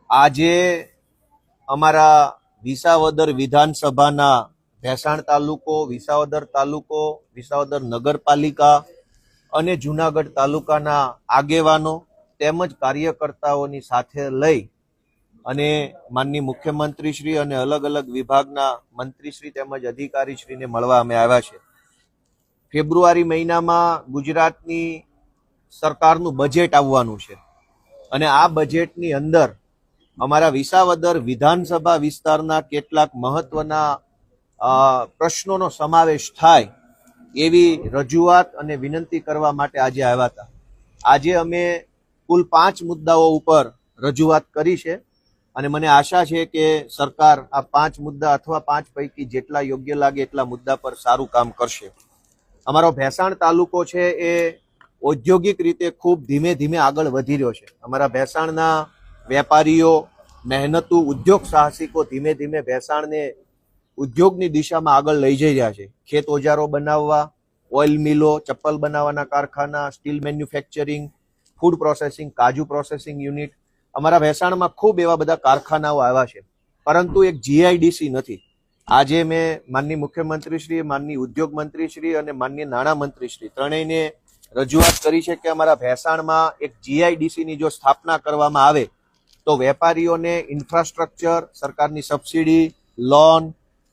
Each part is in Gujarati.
આજે અમારા વિસાવદર વિધાનસભાના ભેસાણ તાલુકો, વિસાવદર નગરપાલિકા અને જુનાગઢ તાલુકાના આગેવાનો તેમજ કાર્યકર્તાઓની સાથે લઈ અને માનનીય મુખ્યમંત્રીશ્રી અને અલગ અલગ વિભાગના મંત્રીશ્રી તેમજ અધિકારીશ્રીને મળવા અમે આવ્યા છે. ફેબ્રુઆરી મહિનામાં ગુજરાતની સરકારનું બજેટ આવવાનું છે અને આ બજેટની અંદર અમારા વિસાવદર વિધાનસભા વિસ્તારના કેટલાક મહત્વના પ્રશ્નોનો સમાવેશ થાય એવી રજૂઆત અને વિનંતી કરવા માટે આજે આવ્યા હતા. આજે અમે કુલ 5 મુદ્દાઓ ઉપર રજૂઆત કરી છે અને મને આશા છે કે સરકાર આ 5 મુદ્દા અથવા 5 પૈકી જેટલા યોગ્ય લાગે એટલા મુદ્દા પર સારું કામ કરશે. અમારો ભેસાણ તાલુકો છે એ ઔદ્યોગિક રીતે ખૂબ ધીમે ધીમે આગળ વધી રહ્યો છે. અમારા ભેસાણના વેપારીઓ, મહેનતુ, ઉદ્યોગ સાહસિકો ધીમે ધીમે ભેસાણને ઉદ્યોગની દિશામાં આગળ લઈ જઈ રહ્યા છે. ખેત ઓજારો બનાવવા, ઓઇલ મિલો, ચપ્પલ બનાવવાના કારખાના, સ્ટીલ મેન્યુફેક્ચરિંગ, ફૂડ પ્રોસેસિંગ, કાજુ પ્રોસેસિંગ યુનિટ, અમારા ભેસાણમાં ખૂબ એવા બધા કારખાનાઓ આવ્યા છે, પરંતુ એક જીઆઈડીસી નથી. આજે મેં માનનીય મુખ્યમંત્રીશ્રી, માનનીય ઉદ્યોગ મંત્રીશ્રી અને માનનીય નાણામંત્રીશ્રી ત્રણેયને રજૂઆત કરી છે કે અમારા ભેસાણમાં એક જીઆઈડીસીની જો સ્થાપના કરવામાં આવે તો વેપારીઓને ઇન્ફ્રાસ્ટ્રક્ચર, સરકારની સબસિડી, લોન,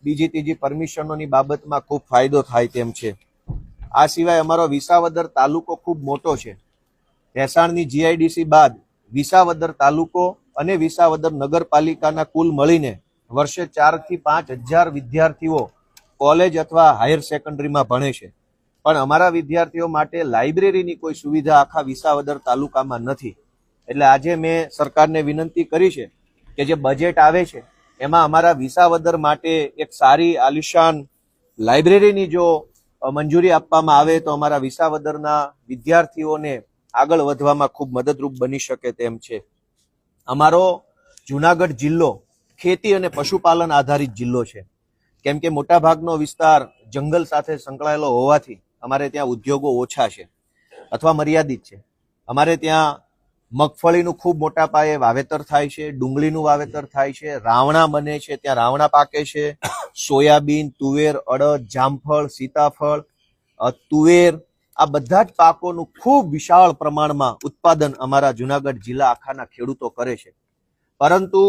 બીજી ત્રીજી પરમિશનોની બાબતમાં ખૂબ ફાયદો થાય તેમ છે. આ સિવાય અમારો વિસાવદર તાલુકો ખૂબ મોટો છે. ભેસાણની જીઆઈડીસી બાદ વિસાવદર તાલુકો અને વિસાવદર નગરપાલિકાના કુલ મળીને વર્ષે 4 થી 5 હજાર વિદ્યાર્થીઓ કોલેજ અથવા હાયર સેકન્ડરીમાં ભણે છે, પણ અમારા વિદ્યાર્થીઓ માટે લાઇબ્રેરીની કોઈ સુવિધા આખા વિસાવદર તાલુકામાં નથી. એટલે આજે મેં સરકારને વિનંતી કરી છે કે જે બજેટ આવે છે એમાં અમારા વિસાવદર માટે એક સારી આલિશાન લાઇબ્રેરીની જો મંજૂરી આપવામાં આવે તો અમારા વિસાવદરના વિદ્યાર્થીઓને આગળ વધવામાં ખૂબ મદદરૂપ બની શકે તેમ છે. અમારો જુનાગઢ જિલ્લો ખેતી અને પશુપાલન આધારિત જિલ્લો છે, કેમ કે મોટાભાગનો વિસ્તાર જંગલ સાથે સંકળાયેલો હોવાથી અમારે ત્યાં ઉદ્યોગો ઓછા છે અથવા મર્યાદિત છે. અમારે ત્યાં મગફળીનું ખૂબ મોટા પાયે વાવેતર થાય છે, ડુંગળીનું વાવેતર થાય છે, રાવણા બને છે, ત્યાં રાવણા પાકે છે, સોયાબીન, તુવેર, અડદ, જામફળ, સીતાફળ, તુવેર, આ બધા જ પાકોનું ખૂબ વિશાળ પ્રમાણમાં ઉત્પાદન અમારા જુનાગઢ જિલ્લા આખાના ખેડૂતો કરે છે, પરંતુ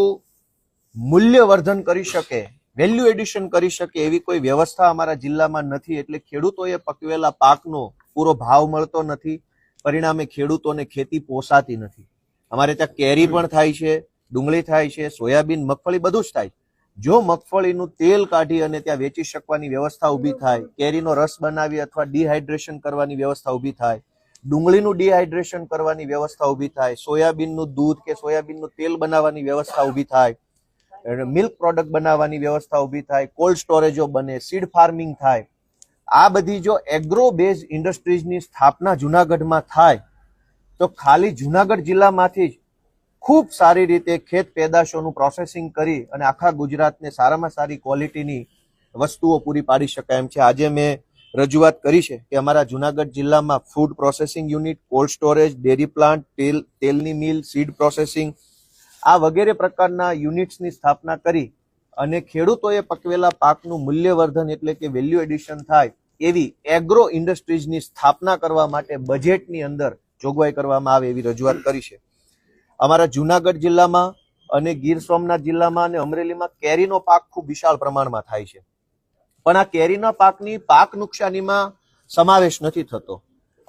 મૂલ્યવર્ધન કરી શકે, વેલ્યુ એડિશન કરી શકે એવી કોઈ વ્યવસ્થા અમારા જિલ્લામાં નથી. એટલે ખેડૂતોએ પકવેલા પાકનો પૂરો ભાવ મળતો નથી, પરિણામે ખેડૂતોને ખેતી પોસાતી નથી. અમારે ત્યાં કેરી પણ થાય છે, ડુંગળી થાય છે, સોયાબીન, મગફળી બધું જ થાય. જો મગફળીનું તેલ કાઢી અને ત્યાં વેચી શકવાની વ્યવસ્થા ઊભી થાય, કેરીનો રસ બનાવી અથવા ડિહાઇડ્રેશન કરવાની વ્યવસ્થા ઊભી થાય, ડુંગળીનું ડિહાઇડ્રેશન કરવાની વ્યવસ્થા ઊભી થાય, સોયાબીનનું દૂધ કે સોયાબીનનું તેલ બનાવવાની વ્યવસ્થા ઊભી થાય, મિલ્ક પ્રોડક્ટ બનાવવાની વ્યવસ્થા ઊભી થાય, કોલ્ડ સ્ટોરેજો બને, સીડ ફાર્મિંગ થાય, આ બધી જો એગ્રો બેઝ ઇન્ડસ્ટ્રીઝની સ્થાપના જુનાગઢમાં થાય તો ખાલી જુનાગઢ જિલ્લામાંથી જ ખૂબ સારી રીતે ખેત પેદાશોનું પ્રોસેસિંગ કરી અને આખા ગુજરાતને સારામાં સારી ક્વોલિટીની વસ્તુઓ પૂરી પાડી શકાય એમ છે. આજે મેં રજૂઆત કરી છે કે અમારા જુનાગઢ જિલ્લામાં food processing unit, cold storage, dairy plant, તેલની મિલ, સીડ પ્રોસેસિંગ, આ વગેરે પ્રકારના યુનિટ્સની સ્થાપના કરી અને ખેડૂતોએ પકવેલા પાકનું મૂલ્યવર્ધન એટલે કે વેલ્યુ એડિશન થાય એવી એગ્રો ઇન્ડસ્ટ્રીઝની સ્થાપના કરવા માટે બજેટની અંદર જોગવાઈ કરવામાં આવે એવી રજૂઆત કરી છે. અમારા જુનાગઢ જિલ્લામાં અને ગીર સોમનાથ જિલ્લામાં અને અમરેલીમાં કેરીનો પાક ખૂબ વિશાળ પ્રમાણમાં થાય છે, પણ આ કેરીના પાકની પાક નુકસાનીમાં સમાવેશ નથી થતો.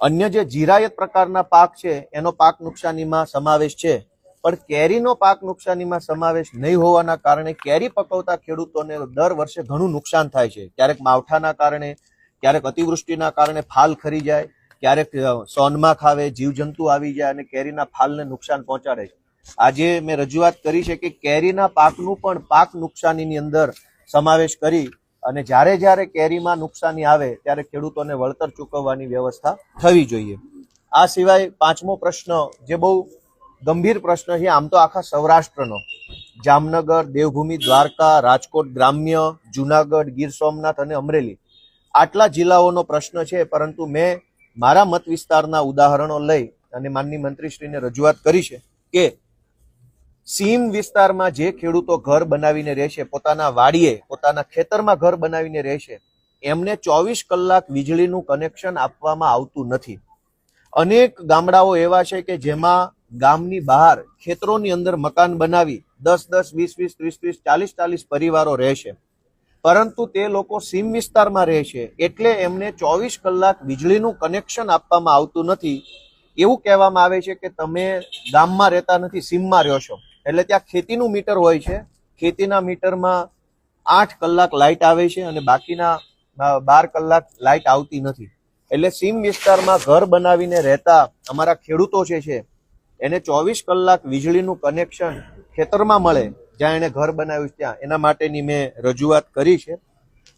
અન્ય જે જીરાયત પ્રકારના પાક છે એનો પાક નુકસાનીમાં સમાવેશ છે, પણ કેરીનો પાક નુકસાનીમાં સમાવેશ નહીં હોવાના કારણે કેરી પકવતા ખેડૂતોને દર વર્ષે ઘણું નુકસાન થાય છે. ક્યારેક માવઠાના કારણે, ક્યારેક અતિવૃષ્ટિના કારણે ફાલ ખરી જાય, ક્યારેક સોનમાં ખાવે, જીવજંતુ આવી જાય અને કેરીના ફાલને નુકસાન પહોંચાડે છે. આજે મેં રજૂઆત કરી છે કે કેરીના પાકનું પણ પાક નુકસાનીની અંદર સમાવેશ કરી અને જ્યારે જ્યારે કેરીમાં નુકસાની આવે ત્યારે ખેડૂતોને વળતર ચૂકવવાની વ્યવસ્થા થવી જોઈએ. આ સિવાય 5મો પ્રશ્ન જે બહુ ગંભીર પ્રશ્ન છે, આમ તો આખા સૌરાષ્ટ્રનો, જામનગર, દેવભૂમિ, દ્વારકા, રાજકોટ ગ્રામ્ય, જુનાગઢ, ગીર સોમનાથ અને અમરેલી આટલા જિલ્લાઓનો પ્રશ્ન છે, પરંતુ મેં મારા મત વિસ્તારના ઉદાહરણો લઈ અને માનનીય મંત્રીશ્રીને રજૂઆત કરી છે કે સીમ વિસ્તારમાં જે ખેડૂતો ઘર બનાવીને રહેશે, પોતાના વાડીએ પોતાના ખેતરમાં ઘર બનાવીને રહેશે, એમને 24 કલાક વીજળીનું કનેક્શન આપવામાં આવતું નથી. અનેક ગામડાઓ એવા છે કે જેમાં ગામની બહાર ખેતરોની અંદર મકાન બનાવી 10-10, 20-20, 30-30, 40-40 પરિવારો રહેશે, પરંતુ તે લોકો સીમ વિસ્તારમાં રહે છે એટલે એમને 24 કલાક વીજળીનું કનેક્શન આપવામાં આવતું નથી. એવું કહેવામાં આવે છે કે તમે ગામમાં રહેતા નથી, સીમમાં રહ્યો છો. એટલે ત્યાં ખેતીનું મીટર હોય છે, ખેતીના મીટરમાં 8 કલાક લાઇટ આવે છે અને બાકીના 12 કલાક લાઇટ આવતી નથી. એટલે સીમ વિસ્તારમાં ઘર બનાવીને રહેતા અમારા ખેડૂતો છે એને 24 કલાક વીજળીનું કનેક્શન ખેતરમાં મળે જ્યાં એને ઘર બનાવ્યું ત્યાં, એના માટેની મેં રજૂઆત કરી છે.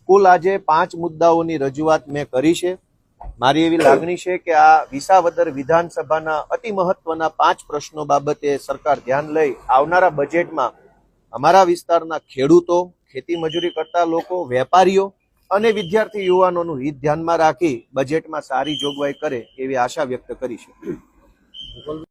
કુલ આજે 5 મુદ્દાઓની રજૂઆત મેં કરી છે. મારી એવી લાગણી છે કે આ વિસાવદર વિધાનસભાના અતિ મહત્વના 5 પ્રશ્નો બાબતે સરકાર ધ્યાન લઈ આવનારા બજેટમાં અમારા વિસ્તારના ખેડૂતો, ખેતી મજૂરી કરતા લોકો, વેપારીઓ અને વિદ્યાર્થી યુવાનોનું હિત ધ્યાનમાં રાખી બજેટમાં સારી જોગવાઈ કરે એવી આશા વ્યક્ત કરી છે.